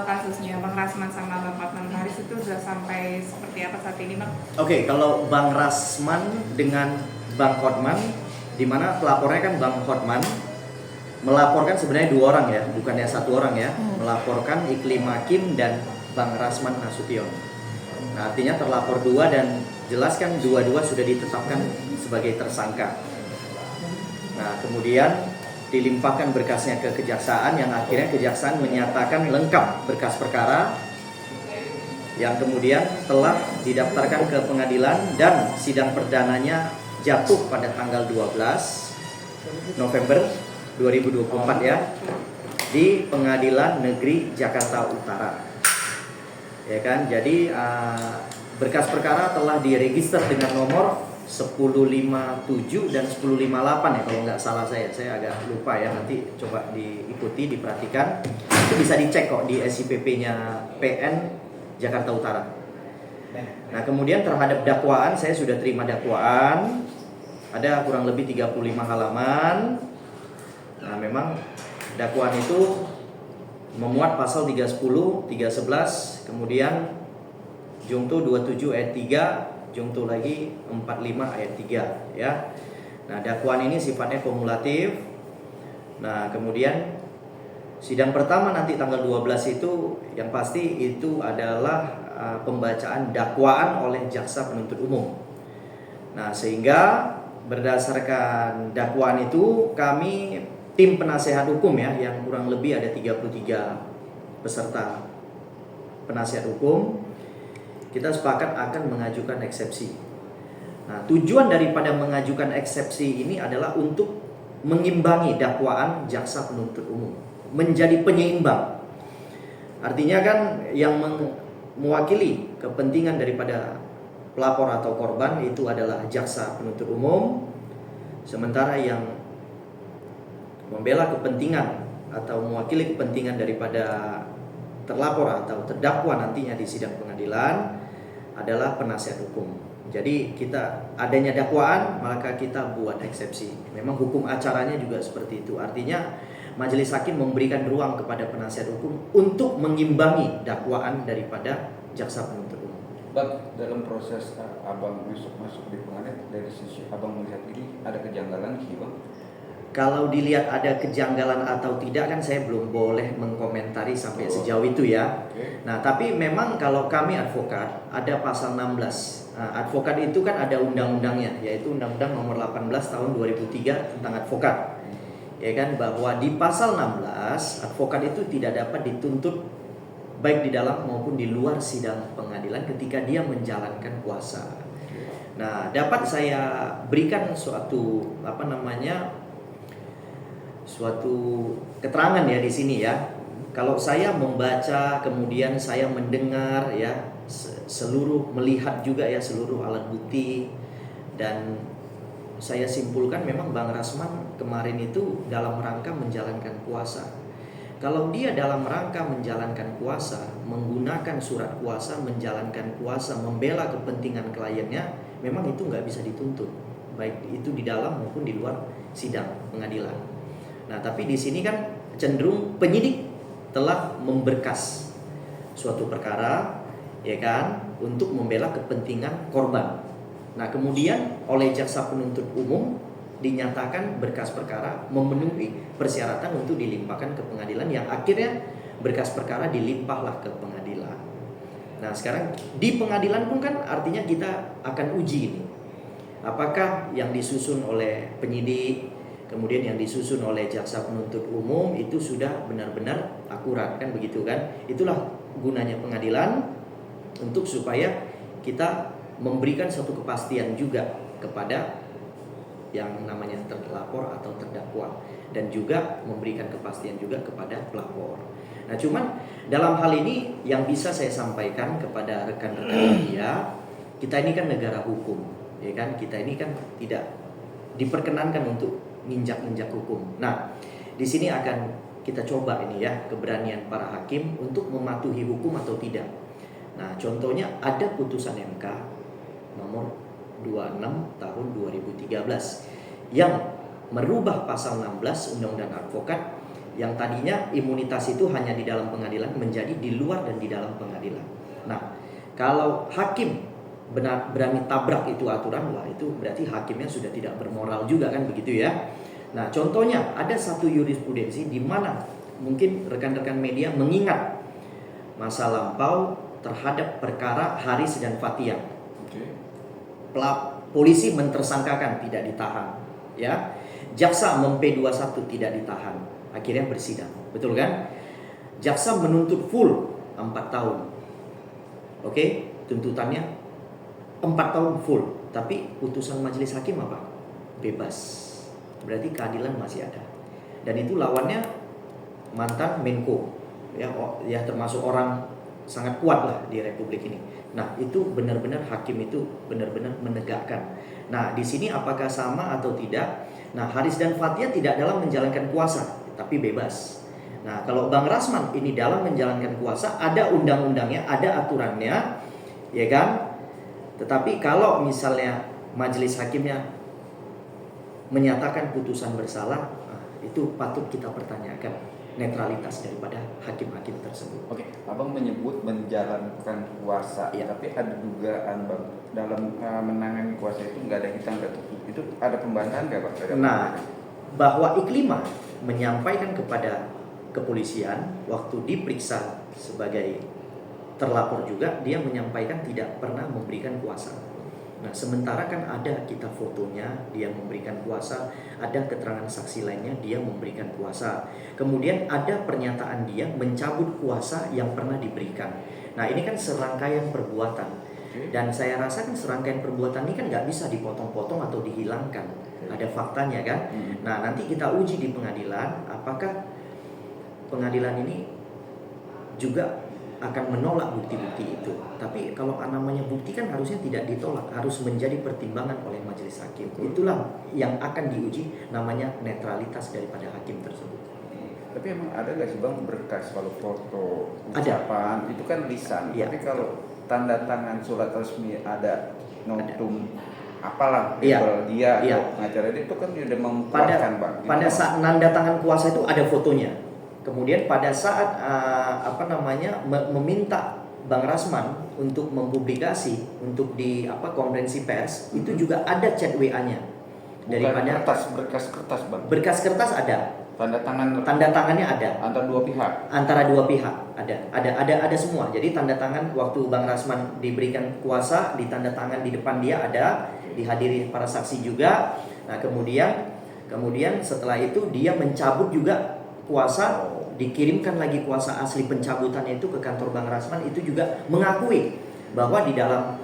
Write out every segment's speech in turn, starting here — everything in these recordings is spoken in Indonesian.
kasusnya Bang Rasman sama Bang Hotman Paris itu sudah sampai seperti apa saat ini, Bang? Oke, kalau Bang Rasman dengan Bang Hotman, di mana pelapornya kan Bang Hotman melaporkan sebenarnya 2 orang ya, bukannya 1 orang ya, melaporkan Iklim Hakim dan Bang Rasman Nasution. Nah, artinya terlapor 2 dan jelaskan dua-dua sudah ditetapkan sebagai tersangka. Nah, kemudian dilimpahkan berkasnya ke kejaksaan yang akhirnya kejaksaan menyatakan lengkap berkas perkara yang kemudian telah didaftarkan ke pengadilan dan sidang perdananya jatuh pada tanggal 12 November 2024 ya di Pengadilan Negeri Jakarta Utara. Ya kan? Jadi berkas perkara telah diregister dengan nomor 1057 dan 1058 ya kalau nggak salah saya agak lupa ya, nanti coba diikuti diperhatikan, itu bisa dicek kok di SIPP-nya PN Jakarta Utara. Nah kemudian terhadap dakwaan saya sudah terima dakwaan ada kurang lebih 35 halaman. Nah memang dakwaan itu memuat pasal 310, 311, kemudian Jungto 27 ayat 3, Jungto lagi 45 ayat 3 ya. Nah, dakwaan ini sifatnya kumulatif. Nah, kemudian sidang pertama nanti tanggal 12 itu yang pasti itu adalah pembacaan dakwaan oleh jaksa penuntut umum. Nah, sehingga berdasarkan dakwaan itu kami tim penasehat hukum ya yang kurang lebih ada 33 peserta penasehat hukum, kita sepakat akan mengajukan eksepsi. Nah, tujuan daripada mengajukan eksepsi ini adalah untuk mengimbangi dakwaan jaksa penuntut umum, menjadi penyeimbang. Artinya kan yang mewakili kepentingan daripada pelapor atau korban itu adalah jaksa penuntut umum, sementara yang membela kepentingan atau mewakili kepentingan daripada terlapor atau terdakwa nantinya di sidang pengadilan adalah penasihat hukum. Jadi kita adanya dakwaan maka kita buat eksepsi. Memang hukum acaranya juga seperti itu. Artinya majelis hakim memberikan ruang kepada penasihat hukum untuk mengimbangi dakwaan daripada jaksa penuntut umum. Bang, dalam proses abang masuk di pengadilan, dari sisi abang melihat ini ada kejanggalan sih bang? Kalau dilihat ada kejanggalan atau tidak kan saya belum boleh mengkomentari sampai sejauh itu ya. Nah tapi memang kalau kami advokat ada pasal 16. Nah, advokat itu kan ada undang-undangnya, yaitu Undang-Undang Nomor 18 Tahun 2003 tentang advokat. Ya kan, bahwa di pasal 16 advokat itu tidak dapat dituntut baik di dalam maupun di luar sidang pengadilan ketika dia menjalankan kuasa. Nah dapat saya berikan suatu suatu keterangan ya di sini ya. Kalau saya membaca kemudian saya mendengar ya seluruh melihat juga ya seluruh alat bukti dan saya simpulkan memang Bang Rasman kemarin itu dalam rangka menjalankan kuasa. Kalau dia dalam rangka menjalankan kuasa, menggunakan surat kuasa, menjalankan kuasa, membela kepentingan kliennya, memang itu nggak bisa dituntut, baik itu di dalam maupun di luar sidang pengadilan. Nah, tapi di sini kan cenderung penyidik telah memberkas suatu perkara, ya kan, untuk membela kepentingan korban. Nah, kemudian oleh jaksa penuntut umum dinyatakan berkas perkara memenuhi persyaratan untuk dilimpahkan ke pengadilan, yang akhirnya berkas perkara dilimpahlah ke pengadilan. Nah, sekarang di pengadilan pun kan artinya kita akan uji ini. Apakah yang disusun oleh penyidik kemudian yang disusun oleh jaksa penuntut umum itu sudah benar-benar akurat, kan begitu kan? Itulah gunanya pengadilan, untuk supaya kita memberikan suatu kepastian juga kepada yang namanya terlapor atau terdakwa, dan juga memberikan kepastian juga kepada pelapor. Nah cuman dalam hal ini yang bisa saya sampaikan kepada rekan-rekan media, kita ini kan negara hukum, ya kan? Kita ini kan tidak diperkenankan untuk nginjak-nginjak hukum. Nah, di sini akan kita coba ini ya keberanian para hakim untuk mematuhi hukum atau tidak. Nah, contohnya ada putusan MK nomor 26 tahun 2013 yang merubah pasal 16 Undang-Undang Advokat Yang tadinya imunitas itu hanya di dalam pengadilan menjadi di luar dan di dalam pengadilan. Nah, kalau hakim berani tabrak itu aturan, wah itu berarti hakimnya sudah tidak bermoral juga kan begitu ya. Nah, contohnya ada satu jurisprudensi di mana mungkin rekan-rekan media mengingat masa lampau terhadap perkara Haris dan Fathia. Polisi mentersangkakan tidak ditahan, ya. Jaksa mem-P21 tidak ditahan, akhirnya bersidang, betul kan? Jaksa menuntut full 4 tahun. Oke, tuntutannya 4 tahun full, tapi putusan majelis hakim apa? Bebas. Berarti keadilan masih ada. Dan itu lawannya mantan Menko, ya termasuk orang sangat kuat lah di Republik ini. Nah, itu benar-benar hakim itu benar-benar menegakkan. Nah, di sini apakah sama atau tidak? Nah, Haris dan Fathia tidak dalam menjalankan kuasa, tapi bebas. Nah, kalau Bang Rasman ini dalam menjalankan kuasa, ada undang-undangnya, ada aturannya, ya kan? Tetapi kalau misalnya majelis hakimnya menyatakan putusan bersalah, itu patut kita pertanyakan netralitas daripada hakim-hakim tersebut. Oke, Abang menyebut menjalankan kuasa, ya. Tapi ada dugaan Bang dalam menangani kuasa itu nggak ada hitam nggak putih. Itu ada pembantahan nggak Bang? Nah, bahwa Iklimah menyampaikan kepada kepolisian waktu diperiksa sebagai terlapor juga, dia menyampaikan tidak pernah memberikan kuasa. Nah, sementara kan ada kita fotonya dia memberikan kuasa, ada keterangan saksi lainnya dia memberikan kuasa. Kemudian ada pernyataan dia mencabut kuasa yang pernah diberikan. Nah, ini kan serangkaian perbuatan. Dan saya rasa kan serangkaian perbuatan ini kan nggak bisa dipotong-potong atau dihilangkan. Ada faktanya kan. Nah, nanti kita uji di pengadilan apakah pengadilan ini juga akan menolak bukti-bukti itu. Tapi kalau namanya bukti kan harusnya tidak ditolak, harus menjadi pertimbangan oleh majelis hakim. Itulah yang akan diuji, namanya netralitas daripada hakim tersebut. Tapi emang ada nggak sih Bang berkas kalau foto ucapan itu kan lisan. Ya. Tapi kalau tanda tangan surat resmi ada notum apalah Iya. label dia Iya. atau pengacara itu kan dia udah membuatkan Bang. Pada saat nanda tangan kuasa itu ada fotonya. Kemudian pada saat meminta Bang Rasman untuk mempublikasi untuk di konferensi pers, itu juga ada chat WA-nya daripada berkas kertas Bang. Berkas kertas ada. Tanda tangannya ada. antara dua pihak. Antara dua pihak ada semua. Jadi tanda tangan waktu Bang Rasman diberikan kuasa, ditanda tangan di depan dia ada, dihadiri para saksi juga. Nah, kemudian setelah itu dia mencabut juga kuasa, dikirimkan lagi kuasa asli pencabutannya itu ke kantor Bang Rasman, itu juga mengakui bahwa di dalam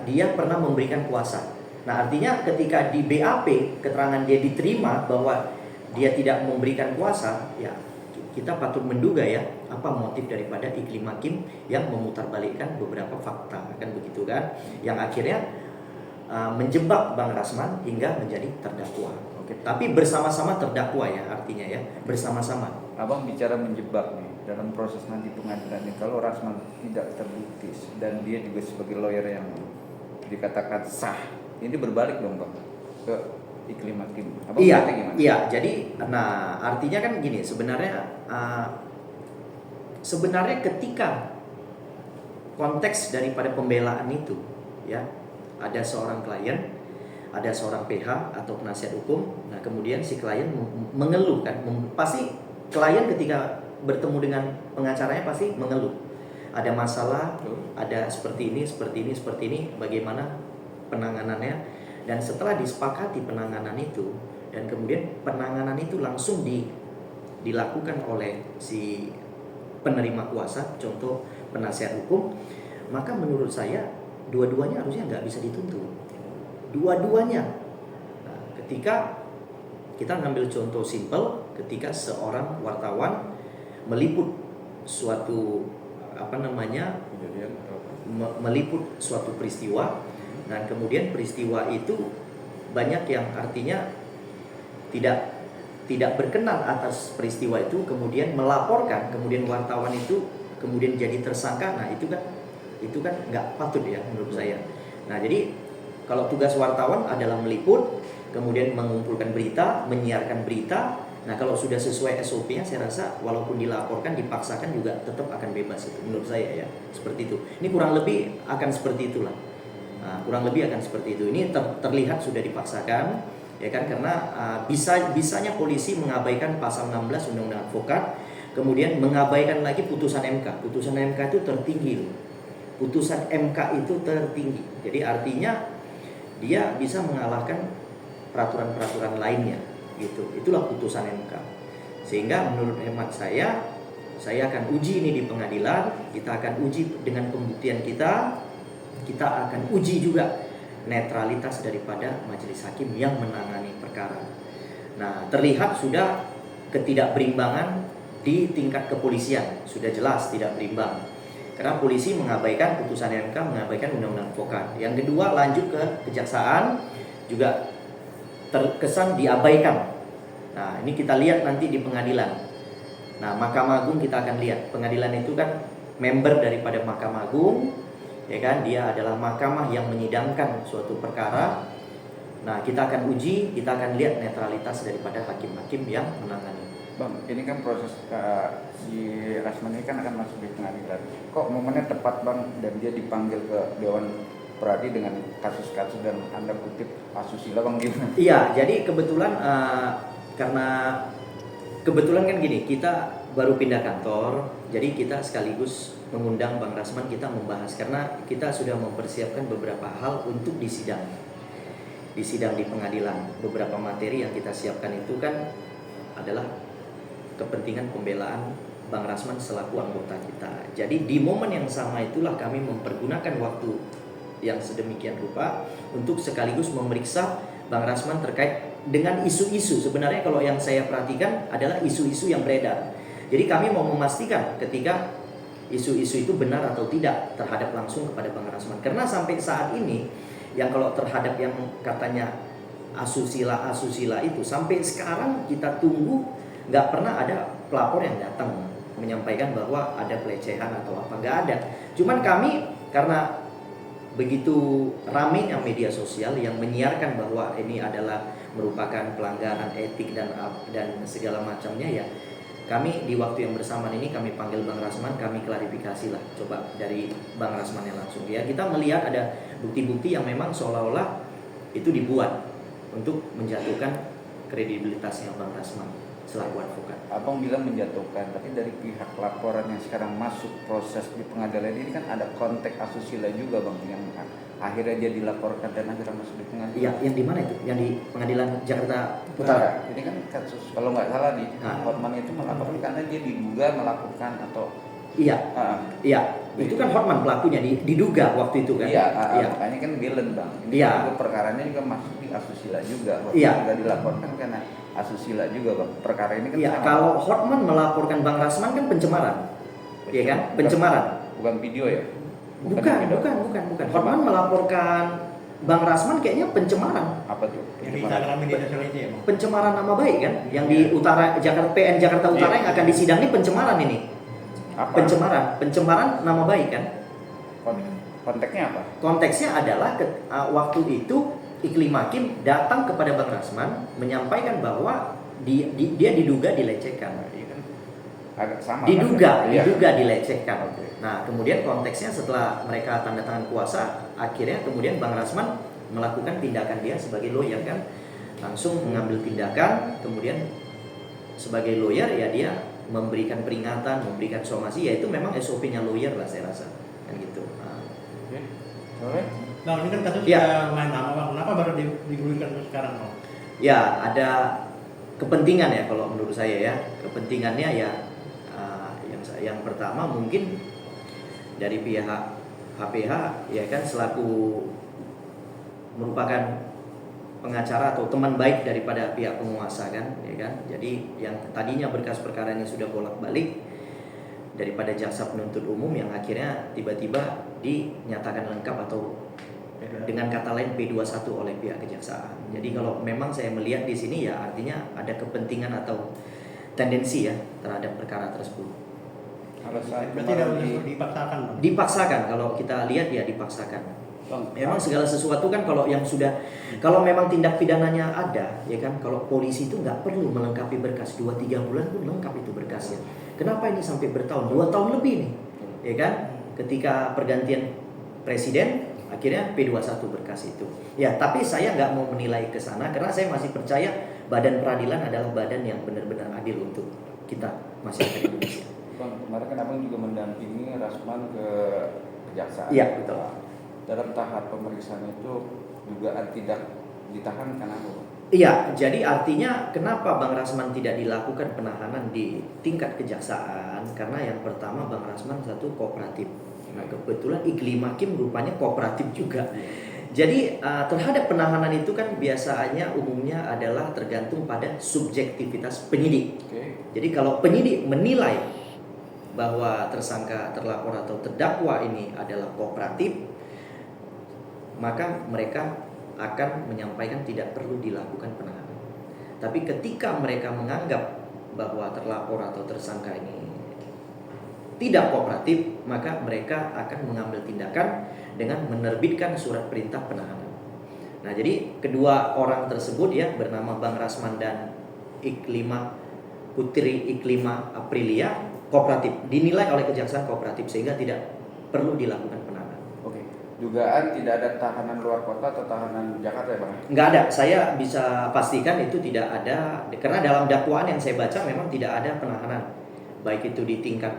dia pernah memberikan kuasa. Nah, artinya ketika di BAP keterangan dia diterima bahwa dia tidak memberikan kuasa, ya kita patut menduga ya apa motif daripada Iklim Hakim yang memutarbalikkan beberapa fakta, kan begitu kan, yang akhirnya menjebak Bang Rasman hingga menjadi terdakwa. Tapi bersama-sama terdakwa ya, artinya ya bersama-sama. Abang bicara menjebak nih dalam proses nanti pengadilan ini, kalau Rasman tidak terbukti dan dia juga sebagai lawyer yang dikatakan sah, ini berbalik dong Bang ke Iklim Hakim. Abang gimana? Iya, jadi artinya kan gini, sebenarnya ketika konteks daripada pembelaan itu ya, ada seorang klien, ada seorang PH atau penasihat hukum. Nah, kemudian si klien mengeluh kan, pasti klien ketika bertemu dengan pengacaranya pasti mengeluh. Ada masalah, ada seperti ini, bagaimana penanganannya. Dan setelah disepakati penanganan itu, dan kemudian penanganan itu langsung dilakukan oleh si penerima kuasa, contoh penasihat hukum, maka menurut saya dua-duanya harusnya nggak bisa dituntut. Dua-duanya. Nah, ketika kita ngambil contoh simpel, ketika seorang wartawan meliput suatu meliput suatu peristiwa, dan kemudian peristiwa itu banyak yang artinya tidak berkenan atas peristiwa itu, kemudian melaporkan, kemudian wartawan itu kemudian jadi tersangka. Nah, itu kan nggak patut ya menurut saya. Nah, jadi kalau tugas wartawan adalah meliput, kemudian mengumpulkan berita, menyiarkan berita, Nah kalau sudah sesuai SOP-nya, saya rasa walaupun dilaporkan, dipaksakan juga tetap akan bebas itu, menurut saya ya, seperti itu. Ini kurang lebih akan seperti itulah. Nah, kurang lebih akan seperti itu. Ini terlihat sudah dipaksakan, ya kan? Karena bisanya polisi mengabaikan pasal 16 Undang-Undang Advokat, kemudian mengabaikan lagi putusan MK. Putusan MK itu tertinggi loh. Putusan MK itu tertinggi. Jadi artinya dia bisa mengalahkan peraturan-peraturan lainnya. Gitu. Itulah putusan MK. Sehingga menurut hemat saya akan uji ini di pengadilan, kita akan uji dengan pembuktian kita akan uji juga netralitas daripada majelis hakim yang menangani perkara. Nah, terlihat sudah ketidakberimbangan di tingkat kepolisian, sudah jelas tidak berimbang. Karena polisi mengabaikan putusan MK, mengabaikan undang-undang advokat. Yang kedua, lanjut ke kejaksaan juga terkesan diabaikan. Nah, ini kita lihat nanti di pengadilan. Nah, Mahkamah Agung kita akan lihat. Pengadilan itu kan member daripada Mahkamah Agung, ya kan? Dia adalah mahkamah yang menyidangkan suatu perkara. Nah, kita akan uji, kita akan lihat netralitas daripada hakim-hakim yang menangani. Bang, ini kan proses si Rasman ini kan akan masuk di pengadilan. Kok momennya tepat Bang, dan dia dipanggil ke Dewan Pradi dengan kasus-kasus dan Anda kutip asusila Bang gimana? Iya, jadi kebetulan karena kebetulan kan gini, kita baru pindah kantor, jadi kita sekaligus mengundang Bang Rasman, kita membahas karena kita sudah mempersiapkan beberapa hal untuk di sidang di pengadilan. Beberapa materi yang kita siapkan itu kan adalah kepentingan pembelaan Bang Rasman selaku anggota kita. Jadi di momen yang sama itulah kami mempergunakan waktu yang sedemikian rupa untuk sekaligus memeriksa Bang Rasman terkait dengan isu-isu. Sebenarnya kalau yang saya perhatikan adalah isu-isu yang beredar. Jadi kami mau memastikan ketika isu-isu itu benar atau tidak terhadap langsung kepada Bang Rasman. Karena sampai saat ini yang kalau terhadap yang katanya asusila itu sampai sekarang kita tunggu, nggak pernah ada pelapor yang datang menyampaikan bahwa ada pelecehan atau apa, nggak ada. Cuman kami karena begitu ramainya media sosial yang menyiarkan bahwa ini adalah merupakan pelanggaran etik dan segala macamnya, ya kami di waktu yang bersamaan ini kami panggil Bang Rasman, kami klarifikasi lah coba dari Bang Rasman yang langsung, ya kita melihat ada bukti-bukti yang memang seolah-olah itu dibuat untuk menjatuhkan kredibilitasnya Bang Rasman selaku advokat. Abang bilang menjatuhkan, tapi dari pihak laporan yang sekarang masuk proses di pengadilan ini kan ada konteks asusila juga Bang, yang akhirnya dia dilaporkan dan akhirnya masuk di pengadilan. Iya, yang di mana itu? Yang di Pengadilan Jakarta Utara. Ini kan kasus, kalau nggak salah nih, Hotman itu melaporkan karena dia diduga melakukan atau iya, itu kan Hotman pelakunya diduga waktu itu kan. Iya, makanya kan villain Bang. Ini juga perkaranya juga masuk di asusila juga. Hotman juga dilaporkan karena asusila juga Bang. Perkara ini kan kalau Hotman melaporkan Bang Rasman kan pencemaran. Iya kan? Pencemaran. Bukan video ya? Bukan. Hotman melaporkan Bang Rasman kayaknya pencemaran. Apa tuh? Pencemaran nama baik kan? Yang di Utara Jakarta Utara yang akan disidang ini pencemaran ini. Apa? Pencemaran nama baik kan? Konteksnya apa? Konteksnya adalah waktu itu Iklim Hakim datang kepada Bang Rasman menyampaikan bahwa dia diduga dilecehkan. Agak sama. Diduga dilecehkan. Nah, kemudian konteksnya setelah mereka tanda tangan kuasa, akhirnya kemudian Bang Rasman melakukan tindakan dia sebagai lawyer kan, langsung mengambil tindakan, kemudian sebagai lawyer ya dia memberikan peringatan, memberikan somasi, ya itu memang SOP-nya lawyer lah saya rasa, kan gitu. Nah, ini kan kasus main lama Bang, kenapa baru digulirkan sekarang Bang? Ya ada kepentingan ya kalau menurut saya ya, kepentingannya ya yang pertama mungkin dari pihak HPH ya kan selaku merupakan pengacara atau teman baik daripada pihak penguasa kan, ya kan. Jadi yang tadinya berkas perkara ini sudah bolak-balik daripada jaksa penuntut umum yang akhirnya tiba-tiba dinyatakan lengkap atau dengan kata lain P21 oleh pihak kejaksaan. Jadi kalau memang saya melihat di sini ya artinya ada kepentingan atau tendensi ya terhadap perkara tersebut. Berarti dipaksakan Bang? Dipaksakan, kalau kita lihat ya dipaksakan. Bang, Memang segala sesuatu kan kalau yang sudah, kalau memang tindak pidananya ada, ya kan, kalau polisi itu nggak perlu melengkapi berkas 2-3 bulan pun lengkap itu berkasnya. Kenapa ini sampai bertahun, 2 tahun lebih nih, ya kan? Ketika pergantian presiden, akhirnya P21 berkas itu. Ya, tapi saya nggak mau menilai ke sana karena saya masih percaya badan peradilan adalah badan yang benar-benar adil untuk kita masyarakat Indonesia. Bang, kemarin kan abang juga mendampingi Rasman ke kejaksaan. Iya, betul. Dalam tahap pemeriksaan itu dugaan tidak ditahan kenapa, Bang? Iya, jadi artinya kenapa Bang Rasman tidak dilakukan penahanan di tingkat kejaksaan? Karena yang pertama Bang Rasman satu kooperatif. Nah, kebetulan Iklim Hakim rupanya kooperatif juga. Jadi terhadap penahanan itu kan biasanya umumnya adalah tergantung pada subjektivitas penyidik. Oke. Jadi kalau penyidik menilai bahwa tersangka, terlapor atau terdakwa ini adalah kooperatif, maka mereka akan menyampaikan tidak perlu dilakukan penahanan. Tapi ketika mereka menganggap bahwa terlapor atau tersangka ini tidak kooperatif, maka mereka akan mengambil tindakan dengan menerbitkan surat perintah penahanan. Nah, jadi kedua orang tersebut ya bernama Bang Rasman dan Putri Iklima Aprilia kooperatif, dinilai oleh kejaksaan kooperatif sehingga tidak perlu dilakukan penahanan. Oke. Dugaan tidak ada tahanan luar kota atau tahanan Jakarta ya, Bang? Nggak ada, saya bisa pastikan itu tidak ada karena dalam dakwaan yang saya baca memang tidak ada penahanan, baik itu di tingkat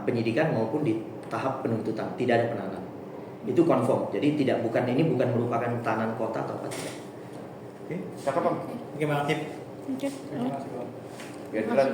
penyidikan maupun di tahap penuntutan tidak ada penahanan. Itu confirm. Jadi bukan merupakan tahanan kota atau apa tidak. Oke. Cakep, Bang. Oke, Bang Akib. Oke. Ya, jelas, Bang.